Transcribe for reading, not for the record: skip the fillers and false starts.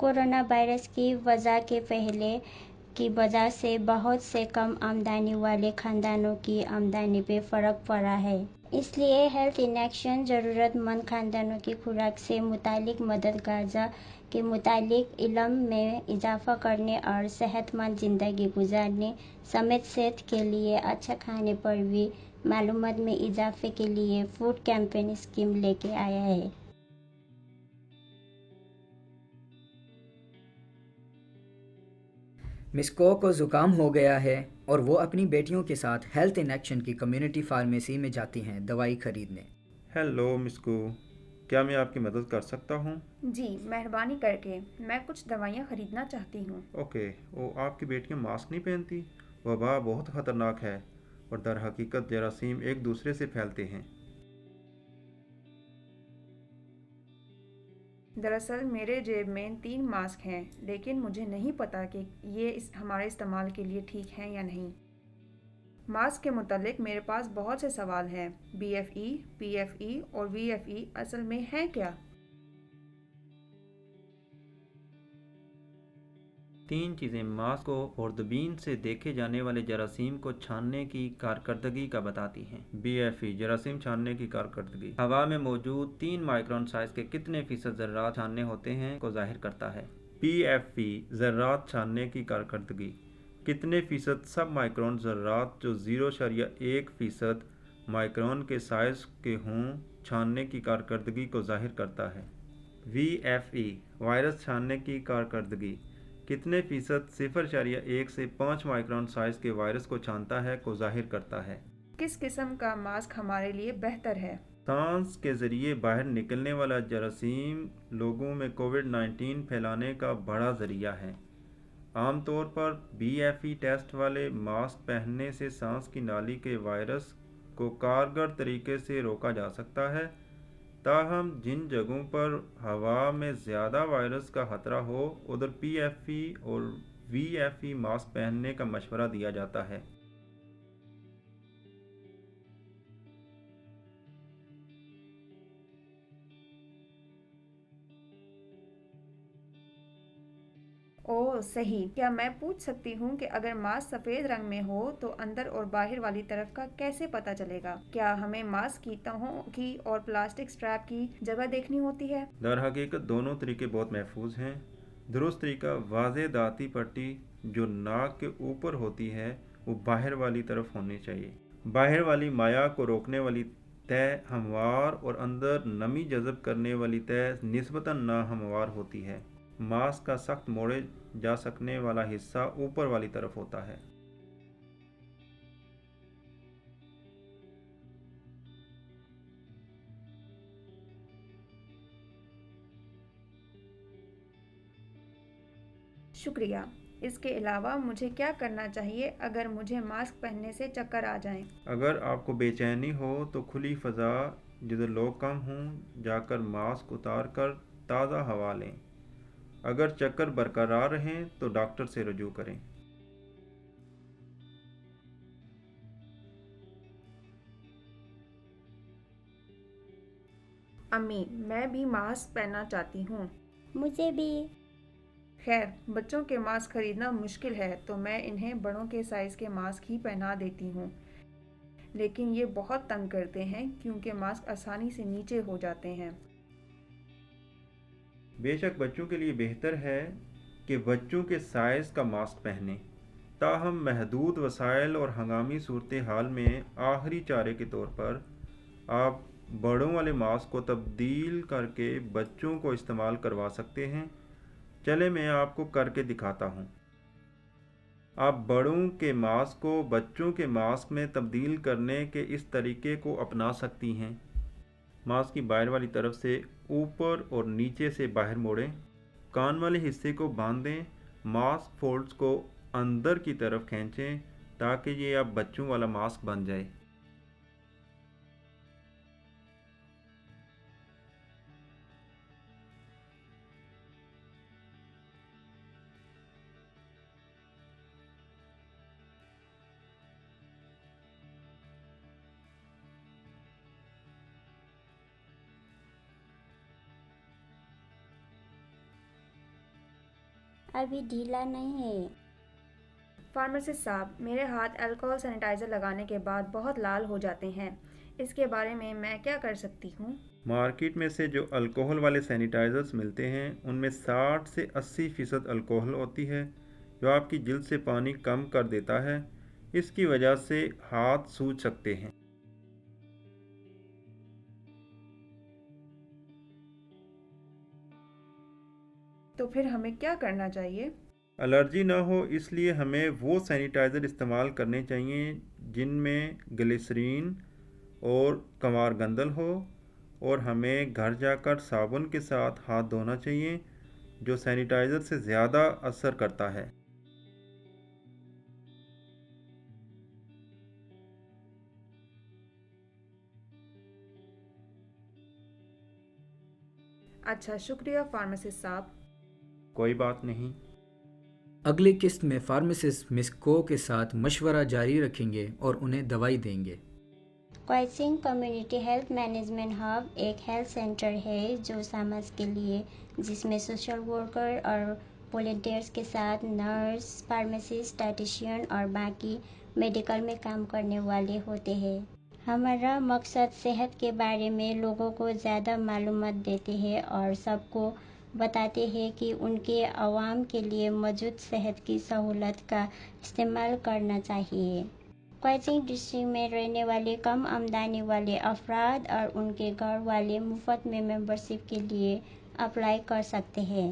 Corona virus की वजह के पहले की वजह से बहुत से कम आमदनी वाले खानदानों की आमदनी पे फ़र्क पड़ा है। इसलिए हेल्थ इन एक्शन ज़रूरतमंद खानदानों की खुराक से मुतालिक मदद गाजा के मुतालिक इल्म में इजाफा करने और सेहतमंद ज़िंदगी गुजारने समेत सेहत के लिए अच्छा खाने पर भी मालूमात में इजाफे के लिए फूड कैंपेन स्कीम लेके आया है। मिसको को ज़ुकाम हो गया है और वो अपनी बेटियों के साथ हेल्थ इन एक्शन की कम्युनिटी फार्मेसी में जाती हैं दवाई खरीदने। हेलो मिस्कू, क्या मैं आपकी मदद कर सकता हूँ? जी, मेहरबानी करके मैं कुछ दवाइयाँ ख़रीदना चाहती हूँ। ओके, वो आपकी बेटियाँ मास्क नहीं पहनती? वबा बहुत ख़तरनाक है और दर हकीकत जरासीम एक दूसरे से फैलते हैं। दरअसल मेरे जेब में 3 मास्क हैं, लेकिन मुझे नहीं पता कि ये हमारे इस्तेमाल के लिए ठीक हैं या नहीं। मास्क के मुतालिक मेरे पास बहुत से सवाल हैं। BFE, PFE और VFE असल में हैं क्या? तीन चीज़ें मास्क को खुर्दबीन से देखे जाने वाले जरासीम को छानने की कारकर्दगी का बताती हैं। BFE जरासीम छानने की कारकर्दगी हवा में मौजूद 3 माइक्रोन साइज के कितने फीसद ज़र्रात छानने होते हैं को जाहिर करता है। PFE ज़र्रात छानने की कारकर्दगी कितने फीसद सब माइक्रोन ज़र्रात जो 0.1% माइक्रोन के साइज़ के हों छानने की कारकर्दगी को जाहिर करता है। VFE वायरस छानने की कारकर्दगी कितने फीसद 0.1 से 5 माइक्रोन साइज के वायरस को छानता है को जाहिर करता है। किस किस्म का मास्क हमारे लिए बेहतर है? सांस के जरिए बाहर निकलने वाला जरासीम लोगों में कोविड-19 फैलाने का बड़ा जरिया है। आमतौर पर BFE टेस्ट वाले मास्क पहनने से सांस की नाली के वायरस को कारगर तरीके से रोका जा सकता है। ताहम जिन जगहों पर हवा में ज़्यादा वायरस का खतरा हो उधर PFE और VFE मास्क पहनने का मशवरा दिया जाता है। ओह सही। क्या मैं पूछ सकती हूँ कि अगर मास्क सफ़ेद रंग में हो तो अंदर और बाहर वाली तरफ का कैसे पता चलेगा? क्या हमें मास्क की तहों की और प्लास्टिक स्ट्रैप की जगह देखनी होती है? दर हकीकत दोनों तरीके बहुत महफूज हैं। दुरुस्त तरीका वाज़ेह दाँती पट्टी जो नाक के ऊपर होती है वो बाहर वाली तरफ होनी चाहिए। बाहर वाली माया को रोकने वाली तय हमवार और अंदर नमी जज़ब करने वाली तय निस्बतन नाहमवार होती है। मास्क का सख्त मोड़े जा सकने वाला हिस्सा ऊपर वाली तरफ होता है। शुक्रिया। इसके अलावा मुझे क्या करना चाहिए अगर मुझे मास्क पहनने से चक्कर आ जाएं? अगर आपको बेचैनी हो तो खुली फ़ज़ा जिधर लोग कम हों जाकर मास्क उतार कर ताज़ा हवा लें। अगर चक्कर बरकरार रहें तो डॉक्टर से रजू करें। अम्मी, मैं भी मास्क पहनना चाहती हूँ। मुझे भी। खैर, बच्चों के मास्क खरीदना मुश्किल है तो मैं इन्हें बड़ों के साइज़ के मास्क ही पहना देती हूँ। लेकिन ये बहुत तंग करते हैं क्योंकि मास्क आसानी से नीचे हो जाते हैं। बेशक बच्चों के लिए बेहतर है कि बच्चों के साइज़ का मास्क पहनें। ताहम महदूद वसाइल और हंगामी सूरत हाल में आखिरी चारे के तौर पर आप बड़ों वाले मास्क को तब्दील करके बच्चों को इस्तेमाल करवा सकते हैं। चले मैं आपको करके दिखाता हूँ। आप बड़ों के मास्क को बच्चों के मास्क में तब्दील करने के इस तरीके को अपना सकती हैं। मास्क की बाहर वाली तरफ से ऊपर और नीचे से बाहर मोड़ें। कान वाले हिस्से को बांध दें। मास्क फोल्ड्स को अंदर की तरफ खींचें ताकि ये अब बच्चों वाला मास्क बन जाए। अभी ढीला नहीं है। फार्मासिस्ट साहब, मेरे हाथ अल्कोहल सैनिटाइज़र लगाने के बाद बहुत लाल हो जाते हैं। इसके बारे में मैं क्या कर सकती हूँ? मार्केट में से जो अल्कोहल वाले सैनिटाइज़र्स मिलते हैं उनमें 60 से 80% अल्कोहल होती है, जो आपकी जिल्द से पानी कम कर देता है। इसकी वजह से हाथ सूज सकते हैं। तो फिर हमें क्या करना चाहिए? एलर्जी ना हो इसलिए हमें वो सैनिटाइज़र इस्तेमाल करने चाहिए जिनमें ग्लिसरीन और कमार गंदल हो, और हमें घर जाकर साबुन के साथ हाथ धोना चाहिए, जो सैनिटाइज़र से ज़्यादा असर करता है। अच्छा, शुक्रिया फार्मासिस्ट साहब। कोई बात नहीं। अगले किस्त में फार्मासिस्ट मिस को के साथ मशवरा जारी रखेंगे और उन्हें दवाई देंगे। क्वाइसिंग कम्युनिटी हेल्थ मैनेजमेंट हब एक हेल्थ सेंटर है जो समाज के लिए, जिसमें सोशल वर्कर और वॉलंटियर्स के साथ नर्स, फार्मासिस्ट, डाइटिशियन और बाकी मेडिकल में काम करने वाले होते हैं। हमारा मकसद सेहत के बारे में लोगों को ज़्यादा मालूमात देते हैं और सबको बताते हैं कि उनके आवाम के लिए मौजूद सेहत की सहूलत का इस्तेमाल करना चाहिए। क्वाइसिंग डिस्ट्रिक्ट में रहने वाले कम आमदनी वाले अफराद और उनके घर वाले मुफ्त में मेंबरशिप के लिए अप्लाई कर सकते हैं।